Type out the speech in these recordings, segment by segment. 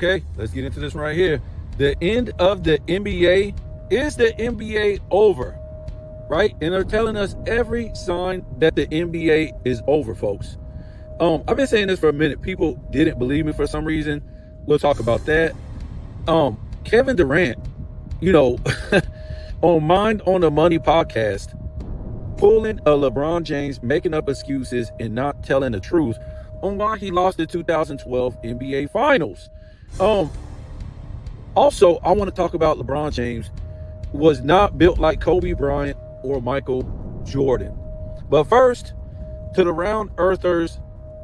Okay, let's get into this right here. The end of the NBA. Is the NBA over? Right? And they're telling us every sign that the NBA is over, folks. I've been saying this for a minute. People didn't believe me for some reason. We'll talk about that. Kevin Durant, on Mind on the Money podcast, pulling a LeBron James, making up excuses and not telling the truth on why he lost the 2012 NBA Finals. Also, I want to talk about LeBron James was not built like Kobe Bryant or Michael Jordan. But first, to the round earthers,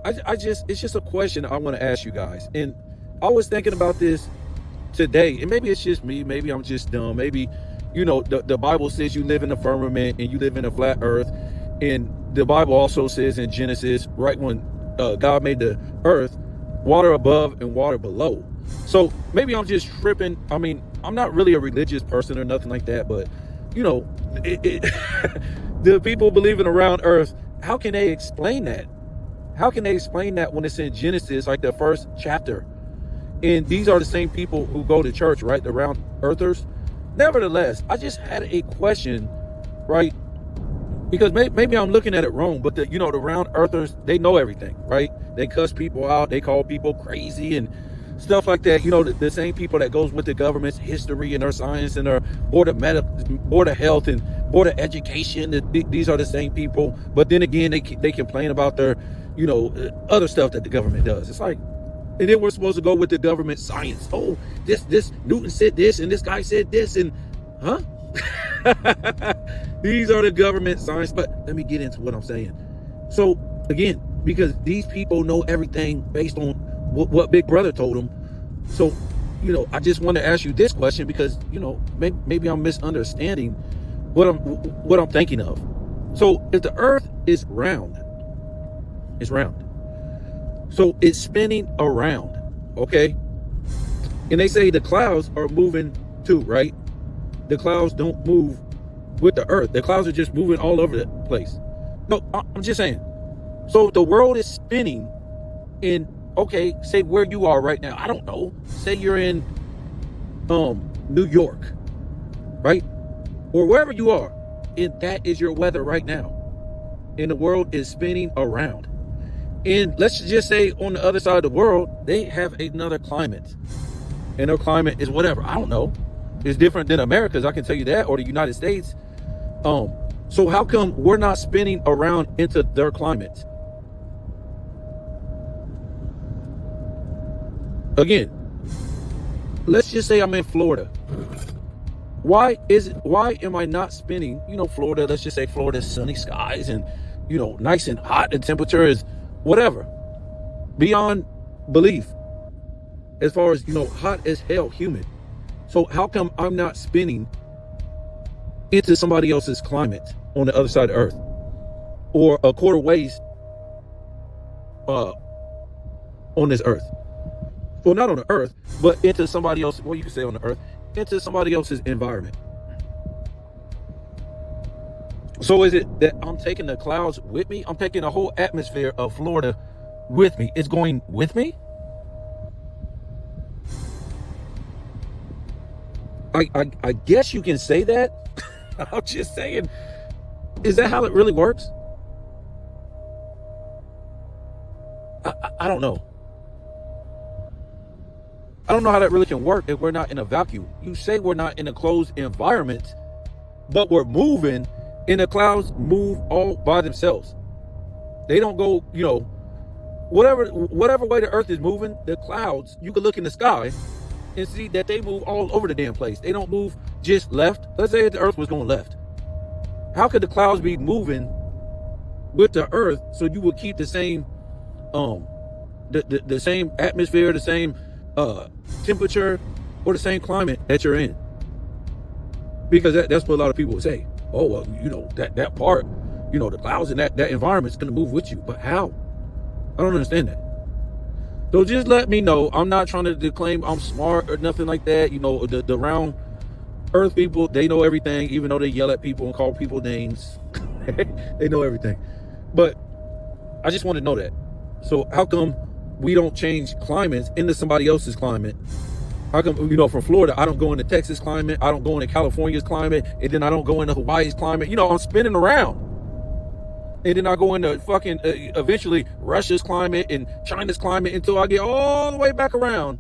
it's just a question I want to ask you guys. And I was thinking about this today, and maybe it's just me, maybe I'm just dumb, maybe, the Bible says you live in the firmament and you live in a flat earth. And the Bible also says in Genesis, right when God made the earth, water above and water below. So maybe I'm just tripping. I mean, I'm not really a religious person or nothing like that, but the people believing around earth, how can they explain that? How can they explain that when it's in Genesis, like the first chapter? And these are the same people who go to church, right? The round earthers. Nevertheless, I just had a question, right? Because maybe I'm looking at it wrong, but the round earthers, they know everything, right? They cuss people out. They call people crazy and stuff like that. The same people that goes with the government's history and their science and their board of health and board of education. These are the same people. But then again, they complain about their, other stuff that the government does. It's like, and then we're supposed to go with the government science. Oh, this Newton said this and this guy said this and, huh? These are the government science. But let me get into what I'm saying. So again, because these people know everything based on what Big Brother told them. So, I just want to ask you this question because, maybe I'm misunderstanding what I'm thinking of. So if the earth is round, it's round. So it's spinning around, okay? And they say the clouds are moving too, right? The clouds don't move with the earth. The clouds are just moving all over the place. No, I'm just saying. So the world is spinning in, okay, say where you are right now. I don't know. Say you're in New York, right? Or wherever you are. And that is your weather right now. And the world is spinning around. And let's just say on the other side of the world, they have another climate. And their climate is whatever. I don't know. It's different than America's, I can tell you that, or the United States. So how come we're not spinning around into their climate? Again, let's just say I'm in Florida. Why am I not spinning, Florida, let's just say Florida's sunny skies and, nice and hot. The temperature is whatever, beyond belief, as far as, hot as hell, humid. So how come I'm not spinning into somebody else's climate on the other side of Earth, or a quarter ways on this Earth? Well, not on the Earth, but into somebody else. Well, you can say on the Earth, into somebody else's environment. So is it that I'm taking the clouds with me? I'm taking the whole atmosphere of Florida with me. It's going with me. I guess you can say that. I'm just saying, is that how it really works? I don't know. I don't know how that really can work if we're not in a vacuum. You say we're not in a closed environment, but we're moving, and the clouds move all by themselves. They don't go, whatever way the earth is moving, the clouds, you can look in the sky and see that they move all over the damn place. They don't move just left. Let's say the earth was going left. How could the clouds be moving with the earth so you would keep the same the same atmosphere, the same temperature, or the same climate that you're in? Because that's what a lot of people would say. Oh, well, that part, the clouds in that environment is going to move with you. But how? I don't understand that. So just let me know. I'm not trying to claim I'm smart or nothing like that. The round earth people, they know everything, even though they yell at people and call people names. They know everything. But I just want to know that. So how come we don't change climates into somebody else's climate? How come, from Florida, I don't go into Texas climate, I don't go into California's climate, and then I don't go into Hawaii's climate? I'm spinning around. And then I go into fucking, eventually, Russia's climate and China's climate until I get all the way back around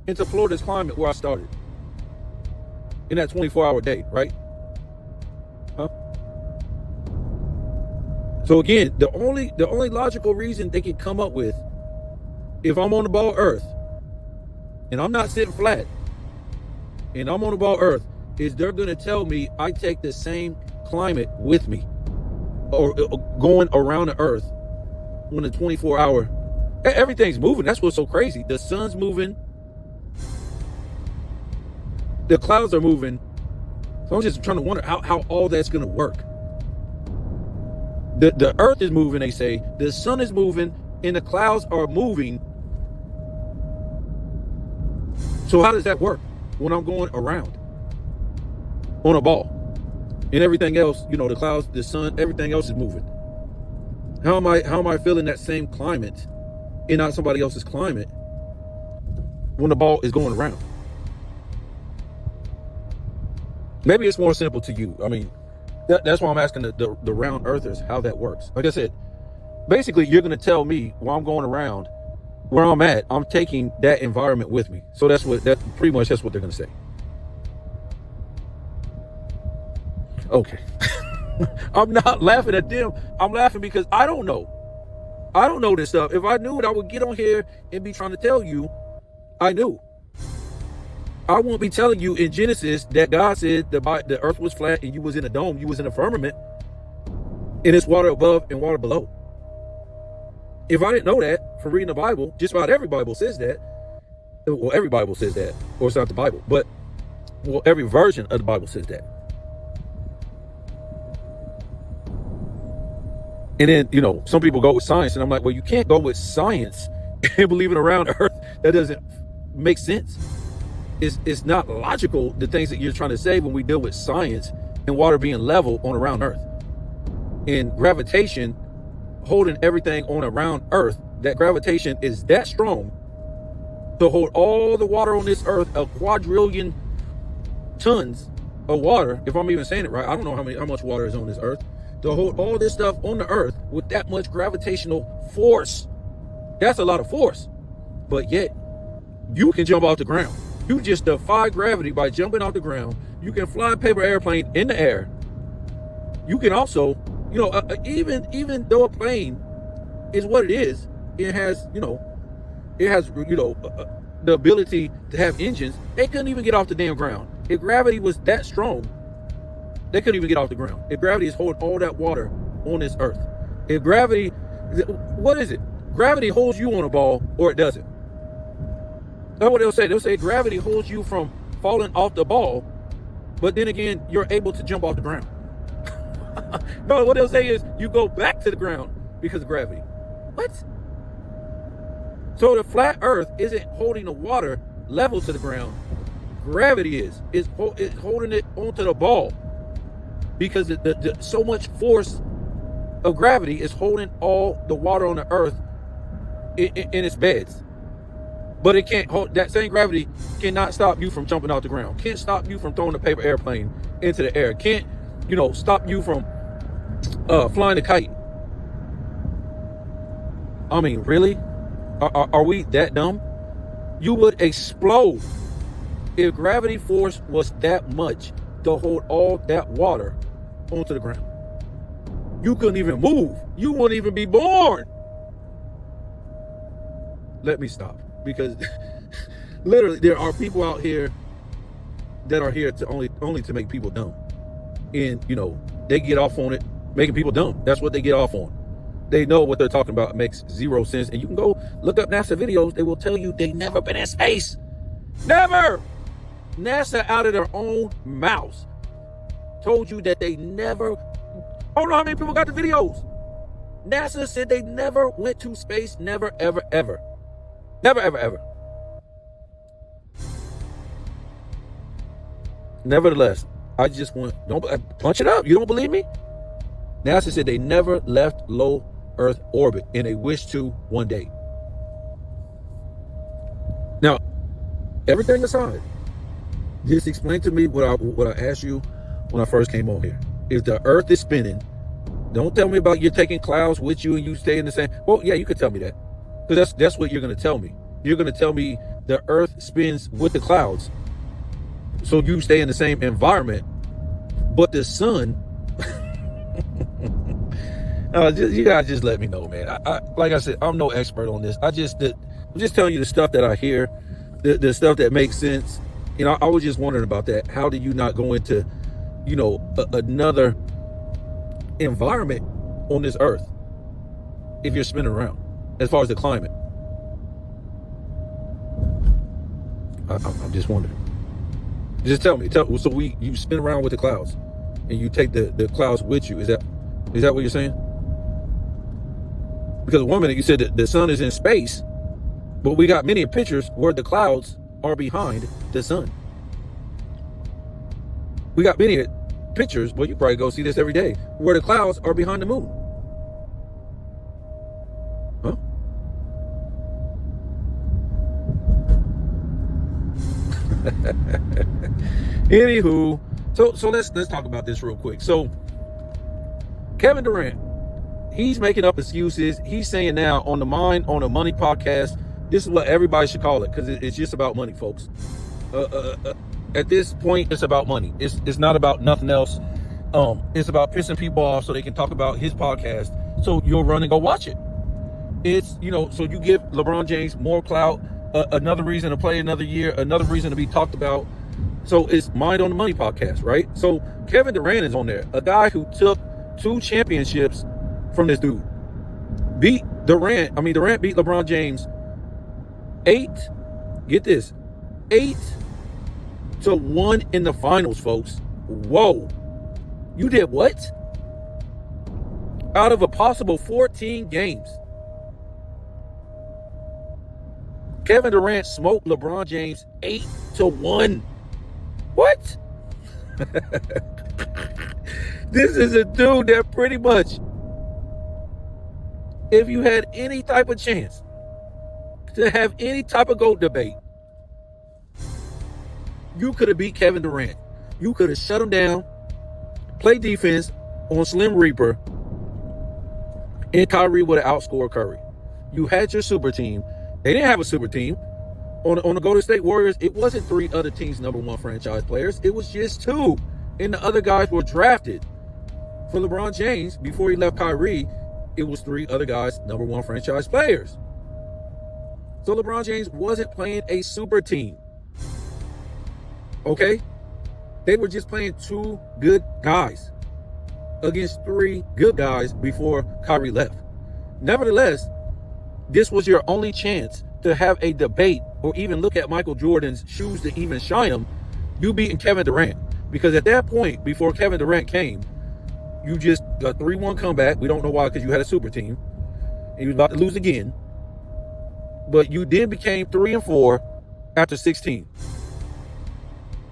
into Florida's climate where I started. In that 24-hour day, right? Huh? So again, the only logical reason they can come up with, if I'm on the ball Earth, and I'm not sitting flat, and I'm on the ball Earth, is they're going to tell me I take the same climate with me, or going around the Earth on a 24-hour. Everything's moving. That's what's so crazy. The sun's moving. The clouds are moving. So I'm just trying to wonder how all that's going to work. The Earth is moving, they say. The sun is moving, and the clouds are moving. So how does that work when I'm going around on a ball and everything else, the clouds, the sun, everything else is moving? How am I feeling that same climate and not somebody else's climate when the ball is going around? Maybe it's more simple to you. I mean, that's why I'm asking the round earthers how that works. Like I said, basically you're going to tell me while I'm going around where I'm at, I'm taking that environment with me. So that's what they're going to say. Okay. I'm not laughing at them. I'm laughing because I don't know. I don't know this stuff. If I knew it, I would get on here and be trying to tell you I knew. I won't be telling you in Genesis that God said the earth was flat and you was in a dome, you was in a firmament, and it's water above and water below. If I didn't know that from reading the Bible, just about every Bible says that. Well, every Bible says that, or it's not the Bible, but every version of the Bible says that. And then, some people go with science, and I'm like, well, you can't go with science and believe it around Earth. That doesn't make sense. It's not logical, the things that you're trying to say when we deal with science and water being level on around Earth. And gravitation holding everything on around Earth, that gravitation is that strong to hold all the water on this Earth, a quadrillion tons of water, if I'm even saying it right. I don't know how much water is on this Earth. To hold all this stuff on the Earth with that much gravitational force. That's a lot of force. But yet, you can jump off the ground. You just defy gravity by jumping off the ground. You can fly a paper airplane in the air. You can also, even though a plane is what it is, it has, the ability to have engines. They couldn't even get off the damn ground. If gravity was that strong, they couldn't even get off the ground. If gravity is holding all that water on this Earth. If gravity, what is it? Gravity holds you on a ball or it doesn't. That's what they'll say. They'll say gravity holds you from falling off the ball, but then again, you're able to jump off the ground. No, what they'll say is you go back to the ground because of gravity. What? So the flat Earth isn't holding the water level to the ground. Gravity is. It's holding it onto the ball because the so much force of gravity is holding all the water on the Earth in its beds. But it can't hold, that same gravity cannot stop you from jumping out the ground. Can't stop you from throwing a paper airplane into the air. Can't, stop you from flying a kite. I mean, really? Are we that dumb? You would explode if gravity force was that much to hold all that water onto the ground. You couldn't even move. You wouldn't even be born. Let me stop. Because literally there are people out here that are here to only to make people dumb. And they get off on it, making people dumb. That's what they get off on. They know what they're talking about. It makes zero sense. And you can go look up NASA videos. They will tell you they've never been in space. Never. NASA out of their own mouths told you that they never. I don't know how many people got the videos. NASA said they never went to space. Never, ever, ever. Never, ever, ever. Nevertheless, I just don't punch it up. You don't believe me? NASA said they never left low Earth orbit and they wish to one day. Now, everything aside, just explain to me what I asked you when I first came on here. If the earth is spinning, don't tell me about you're taking clouds with you and you stay in the same. Well, yeah, you could tell me that. Because that's what you're going to tell me. You're going to tell me the earth spins with the clouds. So you stay in the same environment. But the sun, you guys just let me know, man. I like I said, I'm no expert on this. I'm just telling you the stuff that I hear, the stuff that makes sense. You know, I was just wondering about that. How do you not go into, another environment on this earth if you're spinning around, as far as the climate? I'm just wondering. Just tell me. So you spin around with the clouds, and you take the clouds with you. Is that what you're saying? Because 1 minute you said that the sun is in space, but we got many pictures where the clouds are behind the sun. We got many pictures, well, you probably go see this every day, where the clouds are behind the moon. Huh? Anywho, so let's talk about this real quick. So Kevin Durant, he's making up excuses. He's saying now on the Money podcast, this is what everybody should call it, because it's just about money, folks. At this point, it's about money. It's not about nothing else. It's about pissing people off so they can talk about his podcast. So you'll run and go watch it. It's, so you give LeBron James more clout, another reason to play another year, another reason to be talked about. So it's Mind on the Money podcast, right? So Kevin Durant is on there, a guy who took 2 championships from this dude. Durant beat LeBron James 8-1 in the finals, folks. Whoa. You did what? Out of a possible 14 games, Kevin Durant smoked LeBron James 8-1. What? This is a dude that pretty much, if you had any type of chance to have any type of GOAT debate, you could have beat Kevin Durant. You could have shut him down, play defense on Slim Reaper, and Kyrie would have outscored Curry. You had your super team. They didn't have a super team. On the Golden State Warriors, it wasn't 3 other teams' #1 franchise players. It was just 2. And the other guys were drafted. For LeBron James, before he left Kyrie, it was 3 other guys' #1 franchise players. So LeBron James wasn't playing a super team. Okay? They were just playing 2 good guys against 3 good guys before Kyrie left. Nevertheless, this was your only chance to have a debate or even look at Michael Jordan's shoes to even shine him. You beating Kevin Durant. Because at that point, before Kevin Durant came, you just got 3-1 comeback. We don't know why, because you had a super team. And you was about to lose again. But you then became 3-4 after 16.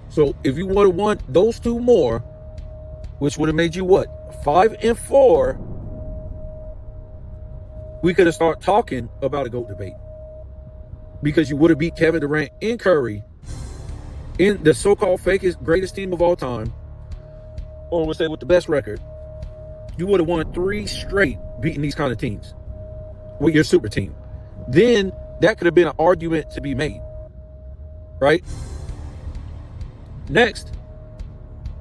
So if you would have won those 2 more, which would have made you what? 5-4, we could have started talking about a GOAT debate. Because you would have beat Kevin Durant and Curry in the so-called fakest, greatest team of all time, or we'll say with the best record. You would have won 3 straight beating these kind of teams with your super team. Then that could have been an argument to be made, right? Next,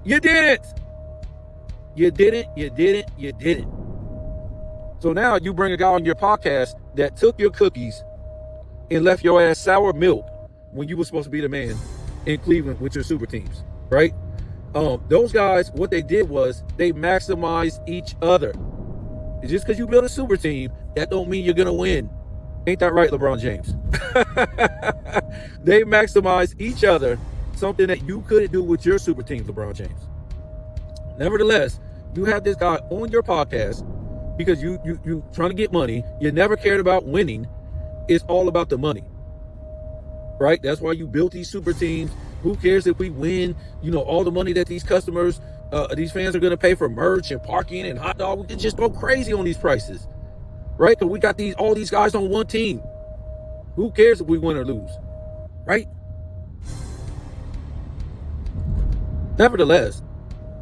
you didn't. You didn't. So now you bring a guy on your podcast that took your cookies and left your ass sour milk when you were supposed to be the man in Cleveland with your super teams, right? Those guys, what they did was they maximized each other. Just because you build a super team, that don't mean you're going to win. Ain't that right, LeBron James? They maximized each other, something that you couldn't do with your super team, LeBron James. Nevertheless, you have this guy on your podcast because you trying to get money. You never cared about winning. It's all about the money, right? That's why you built these super teams. Who cares if we win? All the money that these customers, these fans are going to pay for merch and parking and hot dog. We can just go crazy on these prices, right? Because we got all these guys on one team. Who cares if we win or lose? right? Nevertheless,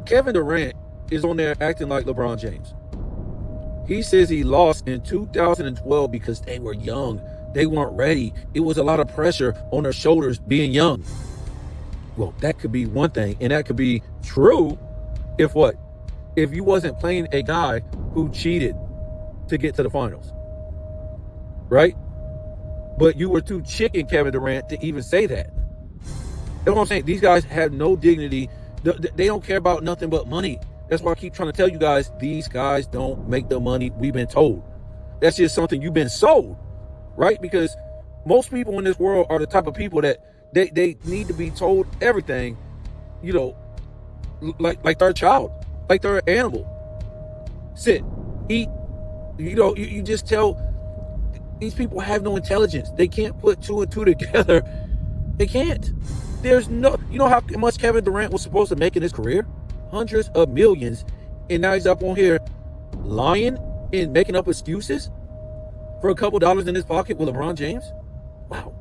Kevin Durant is on there acting like LeBron James. He says he lost in 2012 because they were young. They weren't ready. It was a lot of pressure on their shoulders being young. Well, that could be one thing, and that could be true if what? If you wasn't playing a guy who cheated to get to the finals, right? But you were too chicken, Kevin Durant, to even say that. That's what I'm saying. These guys have no dignity. They don't care about nothing but money. That's why I keep trying to tell you guys, these guys don't make the money we've been told. That's just something you've been sold, right? Because most people in this world are the type of people that they need to be told everything, you know, like they're a child, like they're an animal. Sit, eat, you know, you just tell. These people have no intelligence. They can't put two and two together. They can't. There's no, you know how much Kevin Durant was supposed to make in his career? Hundreds of millions. And now he's up on here lying and making up excuses for a couple dollars in his pocket with LeBron James. Wow.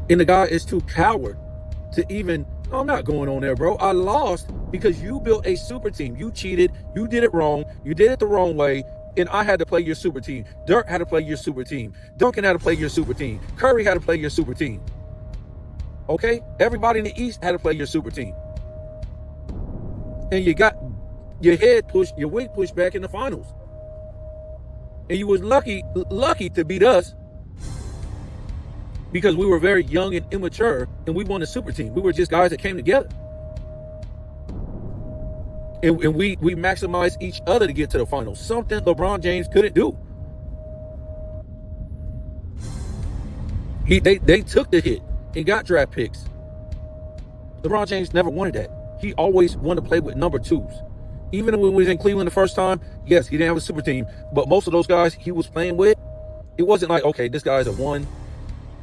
And the guy is too coward to even, no, I'm not going on there, bro. I lost because you built a super team. You cheated. You did it wrong. You did it the wrong way. And I had to play your super team. Dirk had to play your super team. Duncan had to play your super team. Curry had to play your super team. Okay? Everybody in the East had to play your super team. And you got your head pushed, your weight pushed back in the finals. And you was lucky to beat us because we were very young and immature and we won the super team. We were just guys that came together. And we maximized each other to get to the finals. Something LeBron James couldn't do. They took the hit and got draft picks. LeBron James never wanted that. He always wanted to play with number twos. Even when he was in Cleveland the first time, yes, he didn't have a super team. But most of those guys he was playing with, it wasn't like, okay, this guy's a one.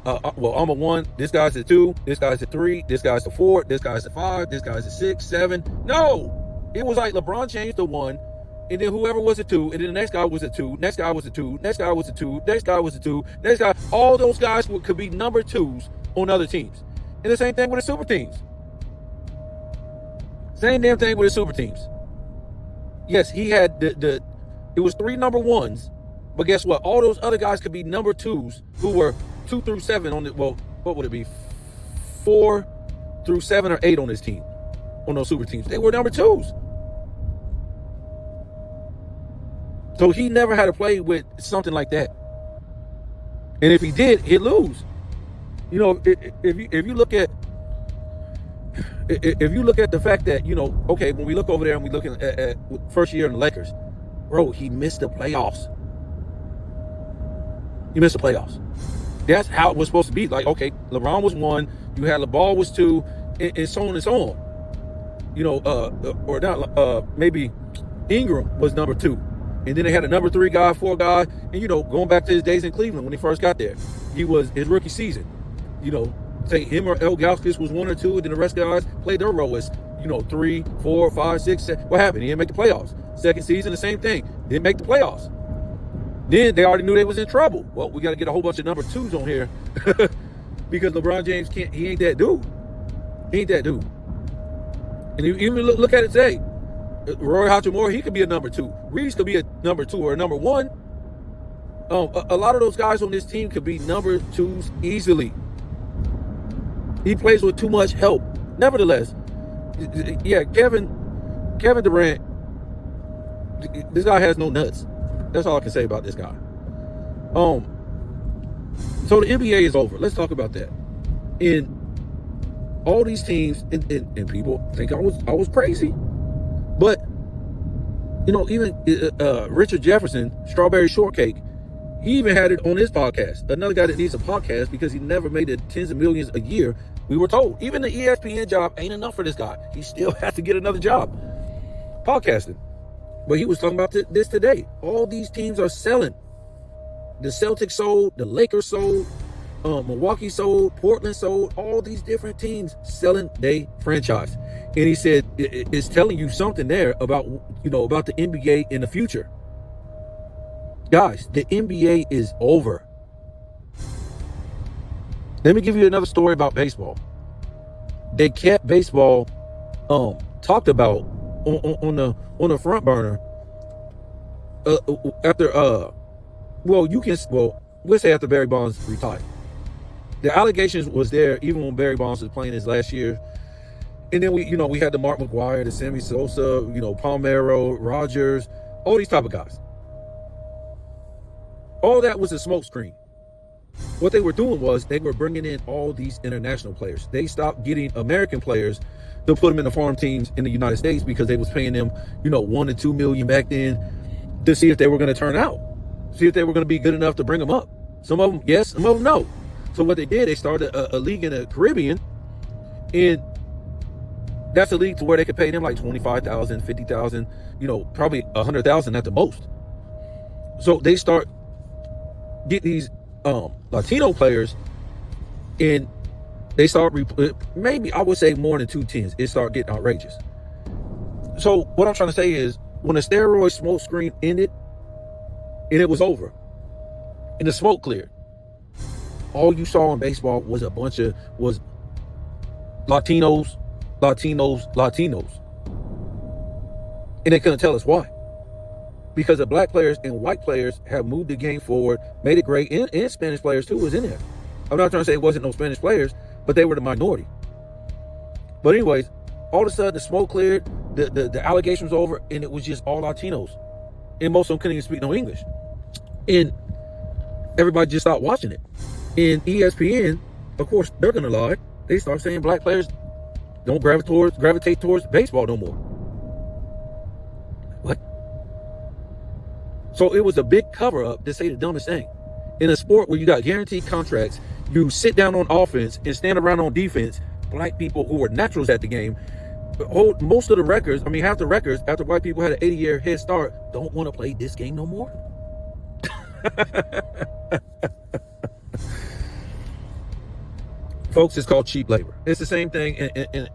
Well, I'm a one. This guy's a two. This guy's a three. This guy's a four. This guy's a five. This guy's a 6, 7. No. It was like LeBron James the one, and then whoever was a two, and then the next guy was a two, next guy was a two, next guy was a two, next guy was a two, next guy. All those guys could be number twos on other teams. And the same thing with the super teams. Same damn thing with the super teams. Yes, he had it was 3 number ones, but guess what? All those other guys could be number twos who were 2 through 7 on the, well, what would it be? 4 through 7 or 8 on his team. On those super teams. They were number twos. So he never had to play with something like that. And if he did, he'd lose. You know, if you look at the fact that, you know, okay, when we look over there and we look at first year in the Lakers, bro, he missed the playoffs. He missed the playoffs. That's how it was supposed to be. Like, okay, LeBron was 1, you had LeBron was 2, and so on and so on. You know, or not, maybe Ingram was number 2. And then they had a number 3 guy, 4 guy. And, you know, going back to his days in Cleveland when he first got there, he was his rookie season. You know, say him or El Gauskas was 1 or 2, and then the rest of the guys played their role as, you know, 3, 4, 5, 6, 7. What happened? He didn't make the playoffs. Second season, the same thing. Didn't make the playoffs. Then they already knew they was in trouble. Well, we got to get a whole bunch of number 2s on here because LeBron James he ain't that dude. He ain't that dude. And you even look at it today. Roy Hachimura, he could be a number 2. Reeves could be a number 2 or a number 1. A lot of those guys on this team could be number 2s easily. He plays with too much help. Nevertheless, yeah, Kevin Durant, this guy has no nuts. That's all I can say about this guy. So the NBA is over. Let's talk about that. And all these teams, and people think I was crazy, but you know, even Richard Jefferson, Strawberry Shortcake, he even had it on his podcast. Another guy that needs a podcast because he never made it tens of millions a year. We were told even the ESPN job ain't enough for this guy. He still has to get another job podcasting. But he was talking about this today. All these teams are selling. The Celtics sold, the Lakers sold, Milwaukee sold, Portland sold, all these different teams selling their franchise. And he said it's telling you something there about, you know, about the NBA in the future. Guys, the NBA is over. Let me give you another story about baseball. They kept baseball talked about on the front burner after we'll say after Barry Bonds retired. The allegations was there even when Barry Bonds was playing his last year. And then we had the Mark McGwire, the Sammy Sosa, Palmeiro, Rogers, all these type of guys. All that was a smokescreen. What they were doing was they were bringing in all these international players. They stopped getting American players to put them in the farm teams in the United States because they was paying them, $1 to $2 million back then to see if they were going to turn out, see if they were going to be good enough to bring them up. Some of them, yes, some of them, no. So what they did, they started a league in the Caribbean, and that's a league to where they could pay them like $25,000, $50,000, probably $100,000 at the most. So they start get these Latino players, and they start maybe I would say more than 2 10s. It started getting outrageous. So what I'm trying to say is, when the steroid smoke screen ended and it was over and the smoke cleared, all you saw in baseball was was Latinos, and they couldn't tell us why. Because the black players and white players have moved the game forward, made it great, and Spanish players too was in there. I'm not trying to say it wasn't no Spanish players, but they were the minority. But anyways, all of a sudden the smoke cleared, the allegations was over, and it was just all Latinos. And most of them couldn't even speak no English. And everybody just stopped watching it. And ESPN, of course, they're gonna lie. They start saying black players don't gravitate towards baseball no more. What? So it was a big cover-up to say the dumbest thing. In a sport where you got guaranteed contracts, you sit down on offense and stand around on defense, black people who were naturals at the game hold most of the records. I mean, half the records after white people had an 80-year head start don't want to play this game no more. Folks, it's called cheap labor. It's the same thing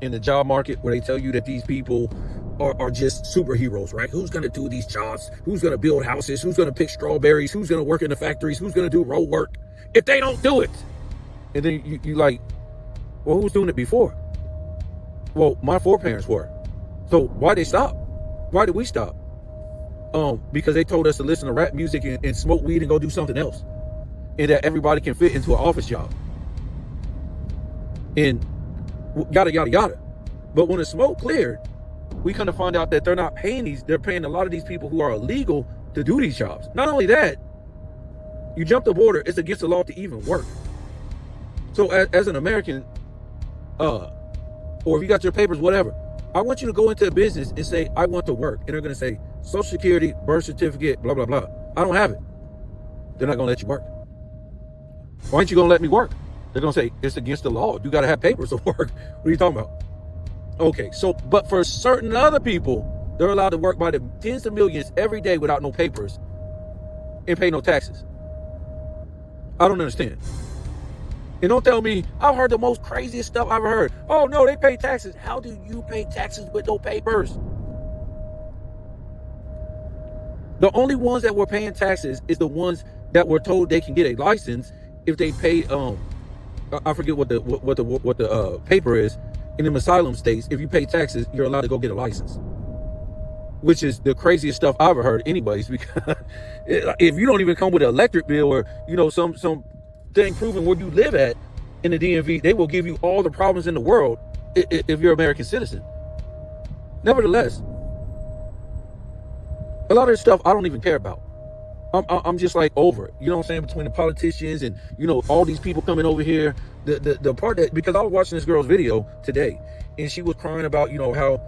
in the job market where they tell you that these people are just superheroes, right? Who's going to do these jobs? Who's going to build houses? Who's going to pick strawberries? Who's going to work in the factories? Who's going to do road work if they don't do it? And then you like, well, who was doing it before? Well, my foreparents were. So why they stop? Why did we stop? Because they told us to listen to rap music and smoke weed and go do something else, and that everybody can fit into an office job, and yada yada yada. But when the smoke cleared, we kind of find out that they're not paying they're paying a lot of these people who are illegal to do these jobs. Not only that, you jump the border, it's against the law to even work. So as an American, or if you got your papers, whatever, I want you to go into a business and say, I want to work. And they're going to say, Social Security, birth certificate, blah, blah, blah. I don't have it. They're not going to let you work. Why aren't you going to let me work? They're going to say, it's against the law. You got to have papers to work. What are you talking about? Okay, so, but for certain other people, they're allowed to work by the tens of millions every day without no papers and pay no taxes. I don't understand. And don't tell me, I've heard the most craziest stuff I've ever heard. Oh no, they pay taxes. How do you pay taxes with no papers? The only ones that were paying taxes is the ones that were told they can get a license if they pay. I forget what the paper is. In the asylum states, if you pay taxes, you're allowed to go get a license. Which is the craziest stuff I've ever heard, anyways. Because if you don't even come with an electric bill or some thing proving where you live at in the DMV, they will give you all the problems in the world if you're an American citizen. Nevertheless, a lot of this stuff I don't even care about. I'm just like over it. You know what I'm saying? Between the politicians and all these people coming over here, the part that, because I was watching this girl's video today and she was crying about how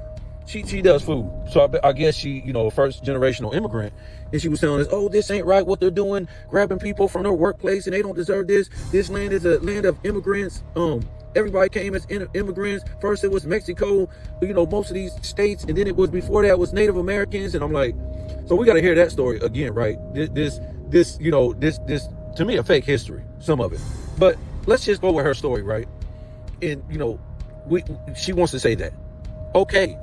she does food. So I guess she a first generational immigrant, and she was telling us, oh, this ain't right what they're doing, grabbing people from their workplace, and they don't deserve this. This land is a land of immigrants. Everybody came as immigrants. First it was Mexico, most of these states, and then it was, before that was Native Americans. And I'm like, so we got to hear that story again, right? This to me a fake history, some of it. But let's just go with her story, right? And she wants to say that, okay,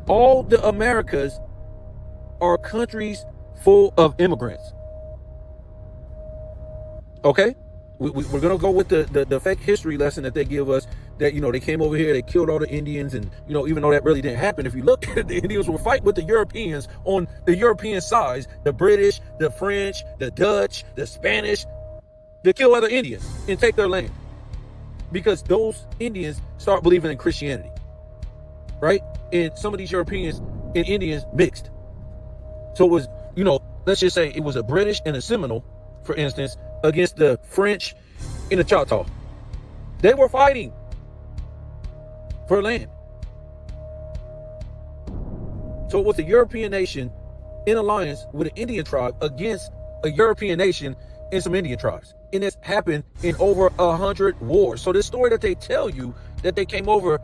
all the Americas are countries full of immigrants. Okay? We're going to go with the fake history lesson that they give us, that, they came over here, they killed all the Indians, and, even though that really didn't happen, if you look at it, the Indians were fighting with the Europeans on the European sides, the British, the French, the Dutch, the Spanish, to kill other Indians and take their land. Because those Indians start believing in Christianity, right? And some of these Europeans and Indians mixed. So it was, let's just say it was a British and a Seminole, for instance, against the French and the Choctaw. They were fighting for land. So it was a European nation in alliance with an Indian tribe against a European nation and some Indian tribes. And it's happened in over 100 wars. So this story that they tell you that they came over,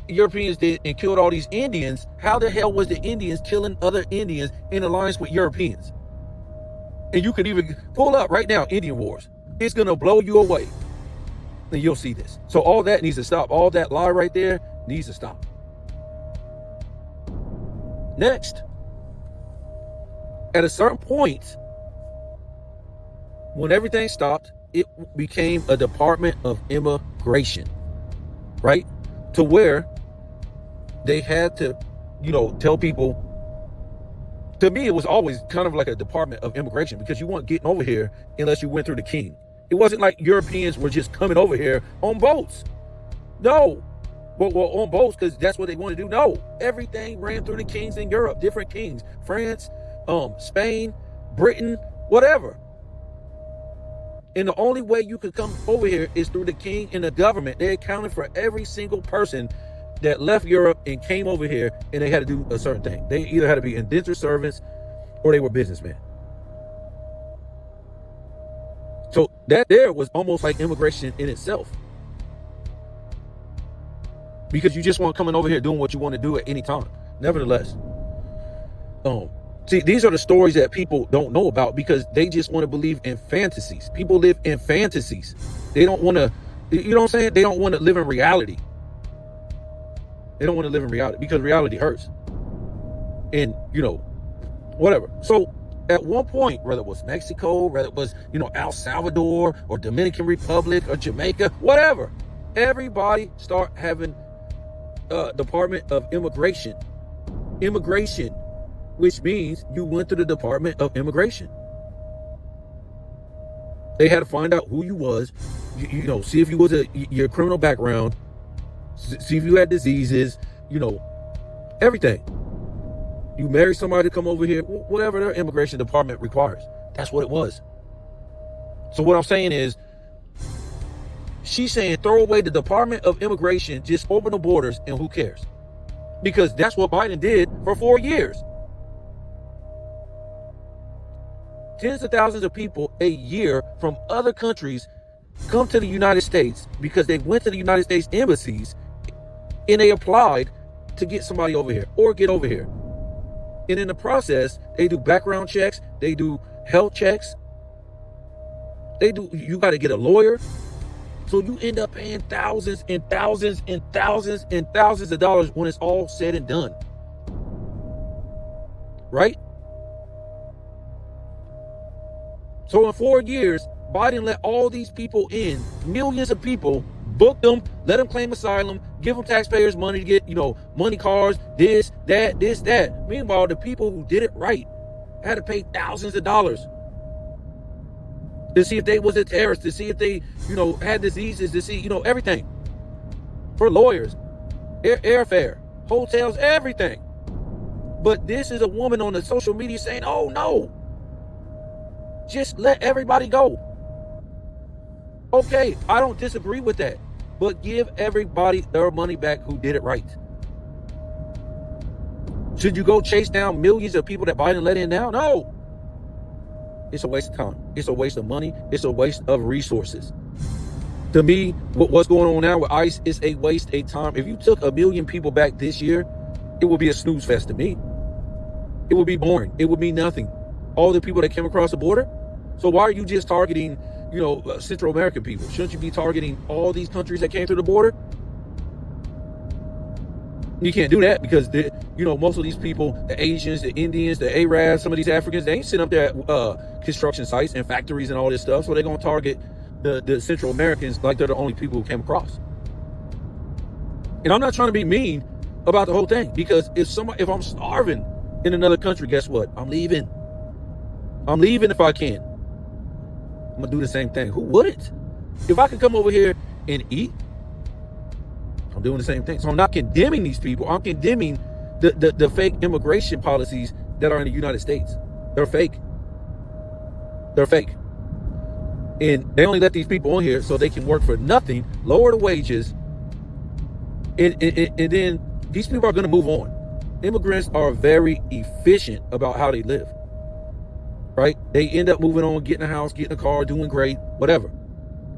Europeans did, and killed all these Indians, how the hell was the Indians killing other Indians in alliance with Europeans? And you can even pull up right now Indian Wars. It's going to blow you away. And you'll see this. So all that needs to stop. All that lie right there needs to stop. Next, at a certain point, when everything stopped, it became a Department of Immigration, right? To where they had to, tell people. To me, it was always kind of like a Department of Immigration, because you weren't getting over here unless you went through the king. It wasn't like Europeans were just coming over here on boats. No. Well, on boats, because that's what they want to do. No. Everything ran through the kings in Europe, different kings. France, Spain, Britain, whatever. And the only way you could come over here is through the king and the government. They accounted for every single person that left Europe and came over here, and they had to do a certain thing. They either had to be indentured servants or they were businessmen. So that there was almost like immigration in itself. Because you just weren't coming over here doing what you want to do at any time. Nevertheless, see, these are the stories that people don't know about, because they just want to believe in fantasies. People live in fantasies. They don't want to, you know what I'm saying? They don't want to live in reality. They don't want to live in reality, because reality hurts. And, whatever. So at one point, whether it was Mexico, whether it was, El Salvador or Dominican Republic or Jamaica, whatever, everybody start having Department of Immigration, which means you went to the Department of Immigration. They had to find out who you was, see if you was your criminal background, see if you had diseases, everything. You marry somebody to come over here, whatever their immigration department requires. That's what it was. So what I'm saying is, she's saying throw away the Department of Immigration, just open the borders, and who cares? Because that's what Biden did for 4 years. Tens of thousands of people a year from other countries come to the United States because they went to the United States embassies and they applied to get somebody over here or get over here. And in the process, they do background checks, they do health checks, you got to get a lawyer. So you end up paying thousands and thousands and thousands and thousands of dollars when it's all said and done. Right? So in 4 years, Biden let all these people in, millions of people, book them, let them claim asylum, give them taxpayers money to get, money cars, this, that. Meanwhile, the people who did it right had to pay thousands of dollars to see if they was a terrorist, to see if they, had diseases, to see, everything. For lawyers, airfare, hotels, everything. But this is a woman on the social media saying, oh no, just let everybody go. Okay, I don't disagree with that, but give everybody their money back who did it right. Should you go chase down millions of people that Biden let in now? No. It's a waste of time. It's a waste of money. It's a waste of resources. To me, what's going on now with ICE is a waste of time. If you took 1 million people back this year, it would be a snooze fest to me. It would be boring. It would mean nothing. All the people that came across the border. So why are you just targeting, Central American people? Shouldn't you be targeting all these countries that came through the border? You can't do that because most of these people, the Asians, the Indians, the Arabs, some of these Africans, they ain't sitting up there at construction sites and factories and all this stuff. So they're gonna target the Central Americans like they're the only people who came across. And I'm not trying to be mean about the whole thing, because if I'm starving in another country, guess what? I'm leaving. I'm leaving if I can. I'm gonna do the same thing. Who wouldn't? If I could come over here and eat, I'm doing the same thing. So I'm not condemning these people. I'm condemning the fake immigration policies that are in the United States. They're fake. They're fake. And they only let these people on here so they can work for nothing, lower the wages, and then these people are going to move on. Immigrants are very efficient about how they live, right? They end up moving on, getting a house, getting a car, doing great, whatever.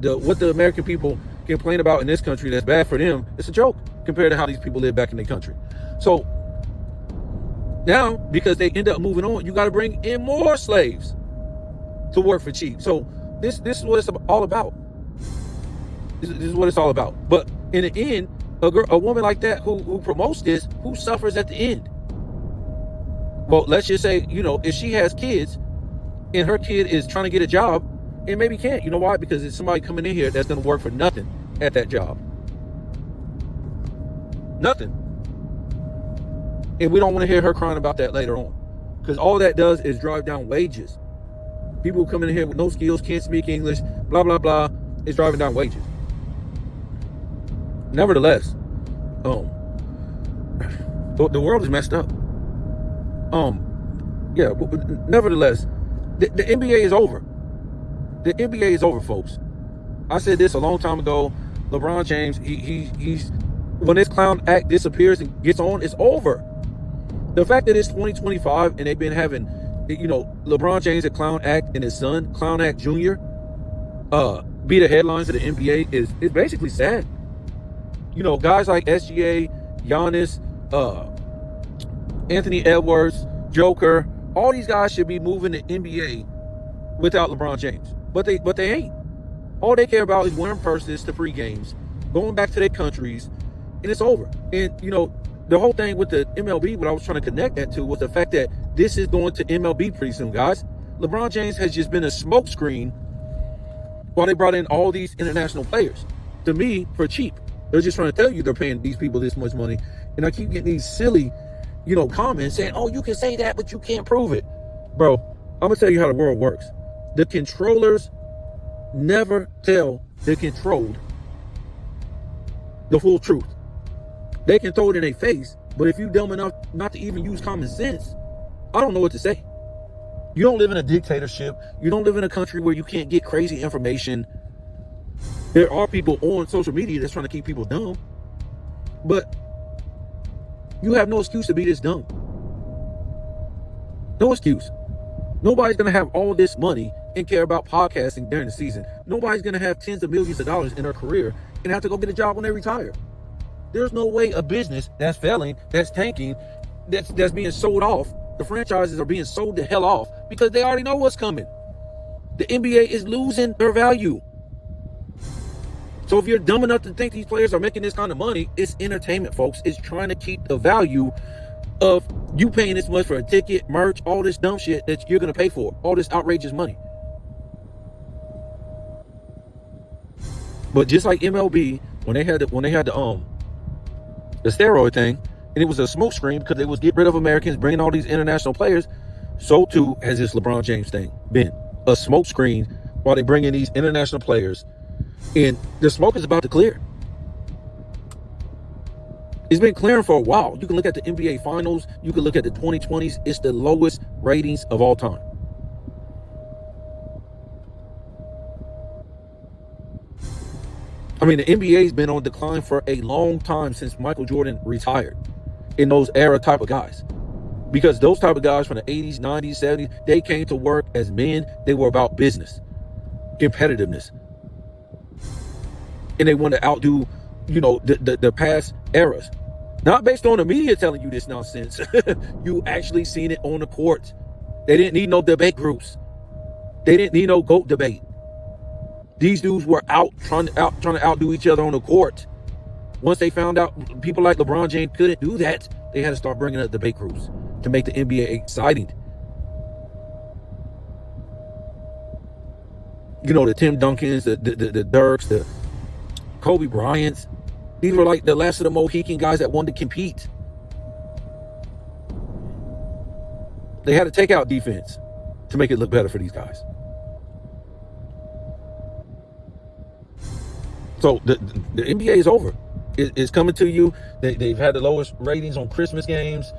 What the American people complain about in this country that's bad for them, it's a joke compared to how these people live back in their country. So now, because they end up moving on, you got to bring in more slaves to work for cheap. So this is what it's all about. This is what it's all about. But in the end, a woman like that who promotes this, who suffers at the end? Well, let's just say, if she has kids and her kid is trying to get a job and maybe can't. You know why? Because it's somebody coming in here that's going to work for nothing at that job. Nothing. And we don't want to hear her crying about that later on, because all that does is drive down wages. People coming in here with no skills, can't speak English, blah, blah, blah. It's driving down wages. Nevertheless, the world is messed up. Nevertheless, the NBA is over. The NBA is over, folks. I said this a long time ago. LeBron James, he's when this clown act disappears and gets on, it's over. The fact that it's 2025 and they've been having, LeBron James, a clown act, and his son, Clown Act Jr., be the headlines of the NBA is basically sad. Guys like SGA, Giannis, Anthony Edwards, Joker, all these guys should be moving the NBA without LeBron James. But they ain't. All they care about is wearing purses to free games, going back to their countries, and it's over. And, the whole thing with the MLB, what I was trying to connect that to was the fact that this is going to MLB pretty soon, guys. LeBron James has just been a smokescreen while they brought in all these international players. To me, for cheap. They're just trying to tell you they're paying these people this much money. And I keep getting these silly, comments saying, oh, you can say that, but you can't prove it. Bro, I'm going to tell you how the world works. The controllers never tell the controlled the full truth. They can throw it in their face, but if you're dumb enough not to even use common sense, I don't know what to say. You don't live in a dictatorship. You don't live in a country where you can't get crazy information. There are people on social media that's trying to keep people dumb, but you have no excuse to be this dumb. No excuse. Nobody's going to have all this money and care about podcasting during the season. Nobody's going to have tens of millions of dollars in their career and have to go get a job when they retire. There's no way a business that's failing, that's tanking, that's being sold off. The franchises are being sold the hell off because they already know what's coming. The NBA is losing their value. So if you're dumb enough to think these players are making this kind of money, it's entertainment, folks. It's trying to keep the value of you paying this much for a ticket, merch, all this dumb shit that you're going to pay for, all this outrageous money. But just like MLB, when they had the steroid thing, and it was a smokescreen because they was getting rid of Americans, bringing all these international players, so too has this LeBron James thing been a smokescreen while they bring in these international players. And the smoke is about to clear. It's been clearing for a while. You can look at the NBA Finals. You can look at the 2020s. It's the lowest ratings of all time. I mean, the NBA's been on decline for a long time since Michael Jordan retired. In those era type of guys. Because those type of guys from the 80s, 90s, 70s, they came to work as men. They were about business, competitiveness. And they want to outdo, the past eras. Not based on the media telling you this nonsense. You actually seen it on the court. They didn't need no debate groups. They didn't need no GOAT debate. These dudes were out trying to outdo each other on the court. once they found out people like LeBron James couldn't do that, they had to start bringing up debate crews to make the NBA exciting. You know, the Tim Duncans, the Dirks, the Kobe Bryants. These were like the last of the Mohican guys that wanted to compete. They had to take out defense to make it look better for these guys. So the NBA is over. It's coming to you. They've had the lowest ratings on Christmas games,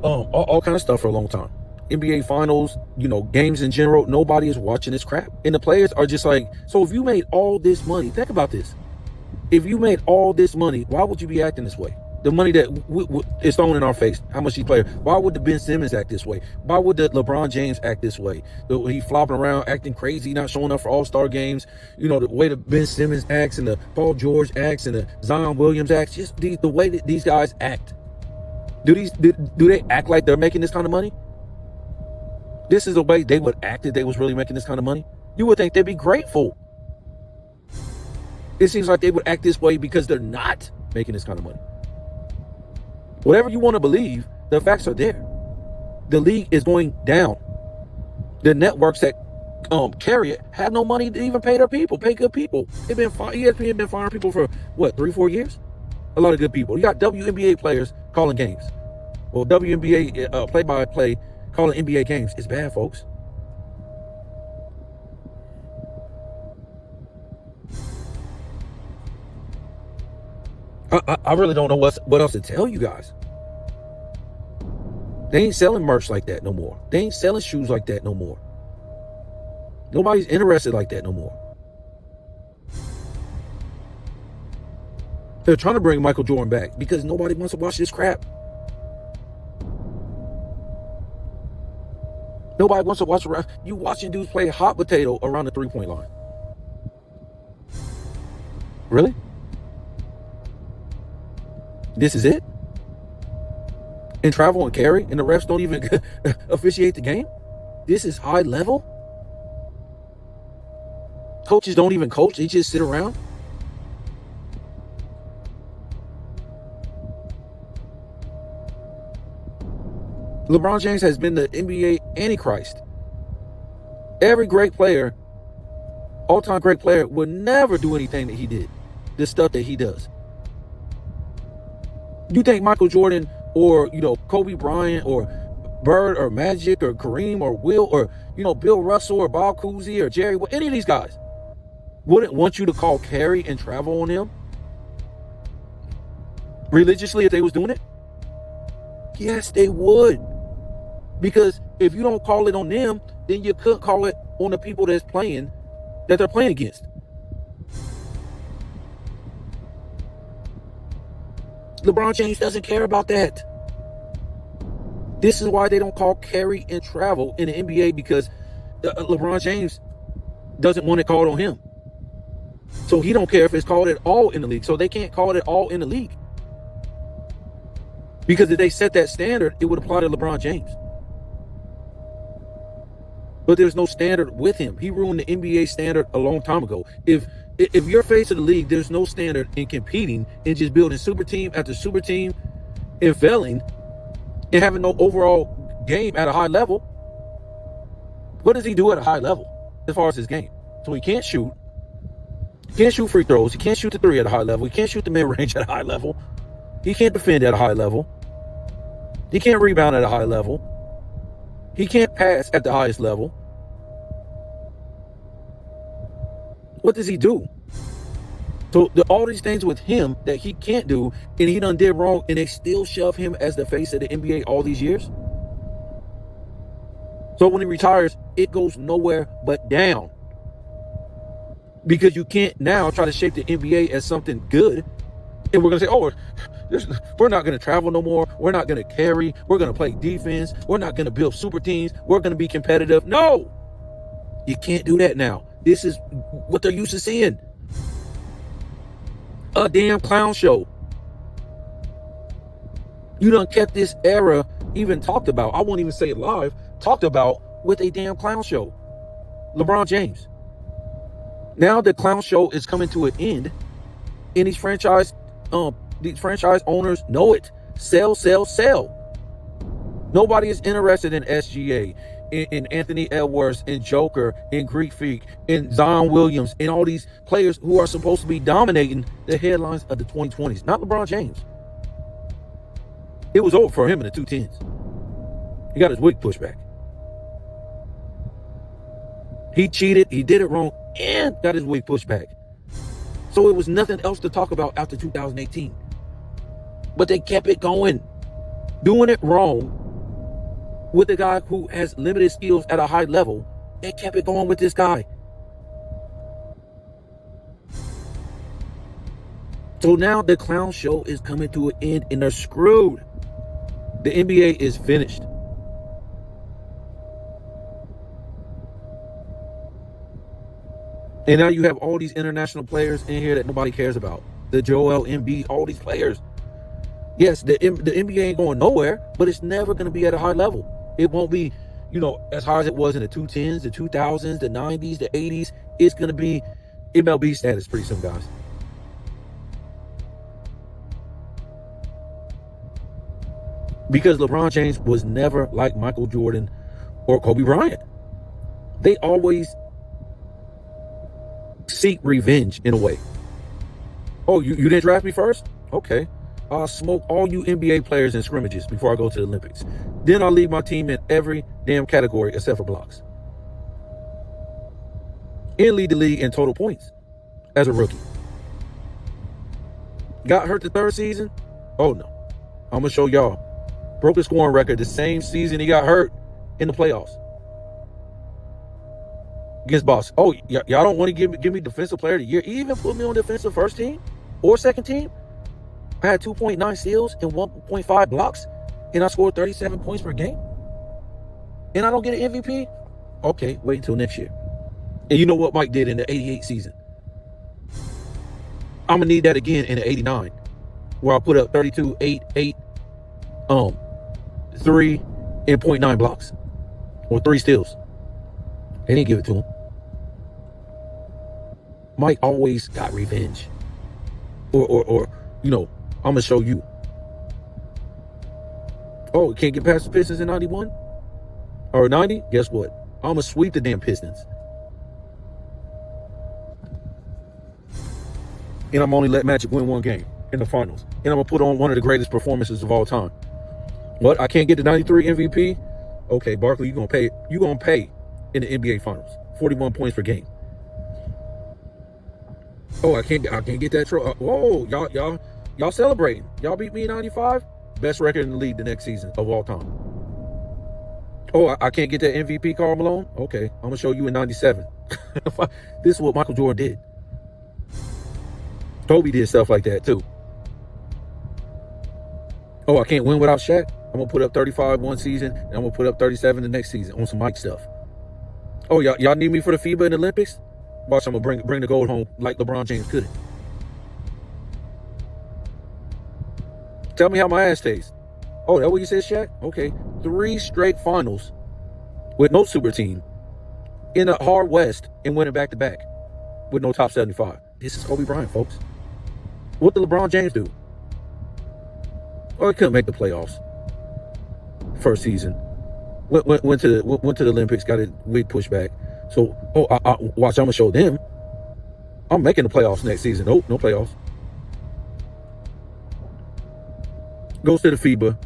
all kind of stuff for a long time. NBA finals, you know, games in general, nobody is watching this crap. And the players are just like, so if you made all this money, think about this. If you made all this money, why would you be acting this way? The money that is thrown in our face, how much he played. Why would the Ben Simmons act this way? Why would the LeBron James act this way? He flopping around, acting crazy, not showing up for All-Star games. You know, the way the Ben Simmons acts and the Paul George acts and the Zion Williams acts, just the way that these guys act. Do they act like they're making this kind of money? This is the way they would act if they was really making this kind of money. You would think they'd be grateful. It seems like they would act this way because they're not making this kind of money. Whatever you want to believe, the facts are there. The league is going down. The networks that carry it have no money to even pay their people, pay good people. ESPN been firing people for what, 3-4 years? A lot of good people. You got WNBA players calling games. Well, WNBA play-by-play calling NBA games is bad, folks. I really don't know what else to tell you guys. They ain't selling merch like that no more. They ain't selling shoes like that no more. Nobody's interested like that no more. They're trying to bring Michael Jordan back because nobody wants to watch this crap. Nobody wants to watch. You watching dudes play hot potato around the 3-point line. Really? This is it? And travel and carry, and the refs don't even officiate the game? This is high level? Coaches don't even coach, they just sit around? LeBron James has been the NBA Antichrist. Every great player, all-time great player, would never do anything that he did. The stuff that he does. You think Michael Jordan or, you know, Kobe Bryant or Bird or Magic or Kareem or Will or, you know, Bill Russell or Bob Cousy or Jerry, any of these guys wouldn't want you to call carry and travel on them religiously if they was doing it? Yes, they would. Because if you don't call it on them, then you couldn't call it on the people that they're playing against. LeBron James doesn't care about that. This is why they don't call carry and travel in the NBA, because LeBron James doesn't want it called on him. So he don't care if it's called at all in the league. So they can't call it at all in the league. Because if they set that standard, it would apply to LeBron James. But there's no standard with him. He ruined the NBA standard a long time ago. If you're face of the league, there's no standard in competing and just building super team after super team and failing and having no overall game at a high level. What does he do at a high level as far as his game? So he can't shoot. He can't shoot free throws. He can't shoot the three at a high level. He can't shoot the mid-range at a high level. He can't defend at a high level. He can't rebound at a high level. He can't pass at the highest level. What does he do? So all these things with him that he can't do, and he done did wrong, and they still shove him as the face of the NBA all these years. So when he retires, it goes nowhere but down. Because you can't now try to shape the NBA as something good. And we're going to say, oh, we're not going to travel no more. We're not going to carry. We're going to play defense. We're not going to build super teams. We're going to be competitive. No, you can't do that now. This is what they're used to seeing. A damn clown show. You done kept this era even talked about. I won't even say it live. Talked about with a damn clown show. LeBron James. Now the clown show is coming to an end. And these franchise these franchise owners know it. Sell, sell, sell. Nobody is interested in SGA, in Anthony Edwards, in Joker, in Greek Freak, in Zion Williams, in all these players who are supposed to be dominating the headlines of the 2020s. Not LeBron James. It was over for him in the 210s. He got his wig pushed back. He cheated, he did it wrong, and got his wig pushed back. So it was nothing else to talk about after 2018. But they kept it going, doing it wrong with a guy who has limited skills at a high level. They kept it going with this guy. So now the clown show is coming to an end and they're screwed. The NBA is finished. And now you have all these international players in here that nobody cares about. The Joel Embiid, all these players. Yes, the NBA ain't going nowhere, but it's never going to be at a high level. It won't be, as high as it was in the 210s, the 2000s, the 90s, the 80s. It's going to be MLB status pretty soon, guys. Because LeBron James was never like Michael Jordan or Kobe Bryant. They always seek revenge in a way. Oh, you didn't draft me first? Okay. I'll smoke all you NBA players in scrimmages before I go to the Olympics. Then I'll lead my team in every damn category except for blocks. And lead the league in total points as a rookie. Got hurt the third season? Oh no. I'm going to show y'all. Broke the scoring record the same season he got hurt in the playoffs. Against Boston. Oh, y'all don't want to give me defensive player of the year? Even put me on defensive first team or second team? I had 2.9 steals and 1.5 blocks, and I scored 37 points per game. And I don't get an MVP? Okay, wait until next year. And you know what Mike did in the 88 season? I'm going to need that again in the 89, where I put up 32, 8, 8, 3, and 0.9 blocks, or 3 steals. They didn't give it to him. Mike always got revenge. Or I'm going to show you. Oh, can't get past the Pistons in 91? Or 90? Guess what? I'm going to sweep the damn Pistons. And I'm only let Magic win one game in the finals. And I'm going to put on one of the greatest performances of all time. What? I can't get the 93 MVP? Okay, Barkley, you're going to pay. You're going to pay in the NBA finals. 41 points per game. Oh, I can't get that trophy. Whoa, y'all celebrating. Y'all beat me in 95? Best record in the league the next season of all time. Oh, I can't get that MVP, Karl Malone? Okay, I'm going to show you in 97. This is what Michael Jordan did. Kobe did stuff like that too. Oh, I can't win without Shaq? I'm going to put up 35 one season, and I'm going to put up 37 the next season on some Mike stuff. Oh, y'all need me for the FIBA and the Olympics? Watch, I'm going to bring the gold home like LeBron James couldn't. Tell me how my ass tastes. Oh, that what you said, Shaq? Okay. 3 straight finals with no super team in a hard West and winning back-to-back with no top 75. This is Kobe Bryant, folks. What did LeBron James do? Oh, he couldn't make the playoffs. First season. Went to the Olympics, got a wig pushed back. So, watch, I'm going to show them. I'm making the playoffs next season. Nope, no playoffs. Goes to the FIBA.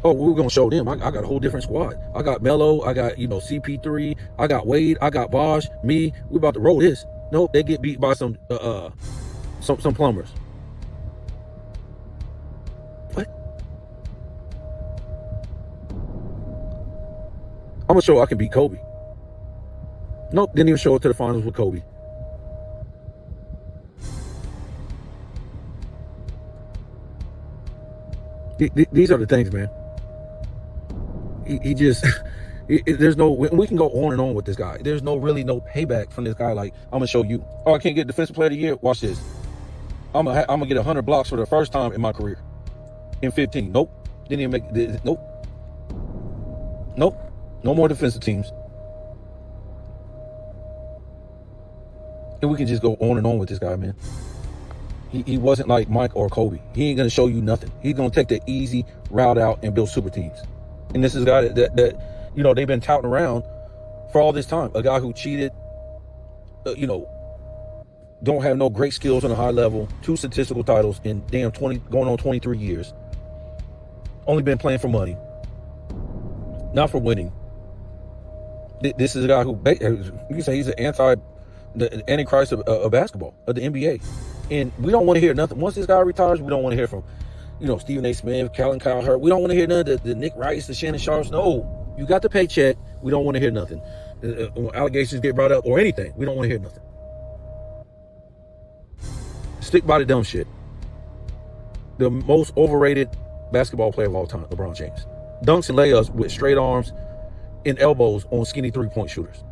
Oh, we're going to show them. I got a whole different squad. I got Melo. I got, CP3. I got Wade. I got Bosh. Me. We're about to roll this. Nope, they get beat by some plumbers. What? I'm going to show I can beat Kobe. Nope, didn't even show up to the finals with Kobe. These are the things, man. He just, there's no, we can go on and on with this guy. There's no payback from this guy. Like, I'm going to show you. Oh, I can't get defensive player of the year. Watch this. I'm going to get 100 blocks for the first time in my career. In 15. Nope. Didn't even make, nope. Nope. No more defensive teams. And we can just go on and on with this guy, man. He wasn't like Mike or Kobe. He ain't gonna show you nothing. He's gonna take the easy route out and build super teams. And this is a guy that you know, they've been touting around for all this time. A guy who cheated, you know, don't have no great skills on a high level, 2 statistical titles in damn 20, going on 23 years. Only been playing for money, not for winning. This is a guy who, you can say he's the antichrist of basketball, of the NBA. And we don't want to hear nothing. Once this guy retires, we don't want to hear from, you know, Stephen A. Smith, Kyle Hurt. We don't want to hear none of the Nick Rice, the Shannon Sharps. No, you got the paycheck. We don't want to hear nothing. When allegations get brought up or anything, we don't want to hear nothing. Stick by the dumb shit. The most overrated basketball player of all time, LeBron James. Dunks and layups with straight arms and elbows on skinny 3-point shooters.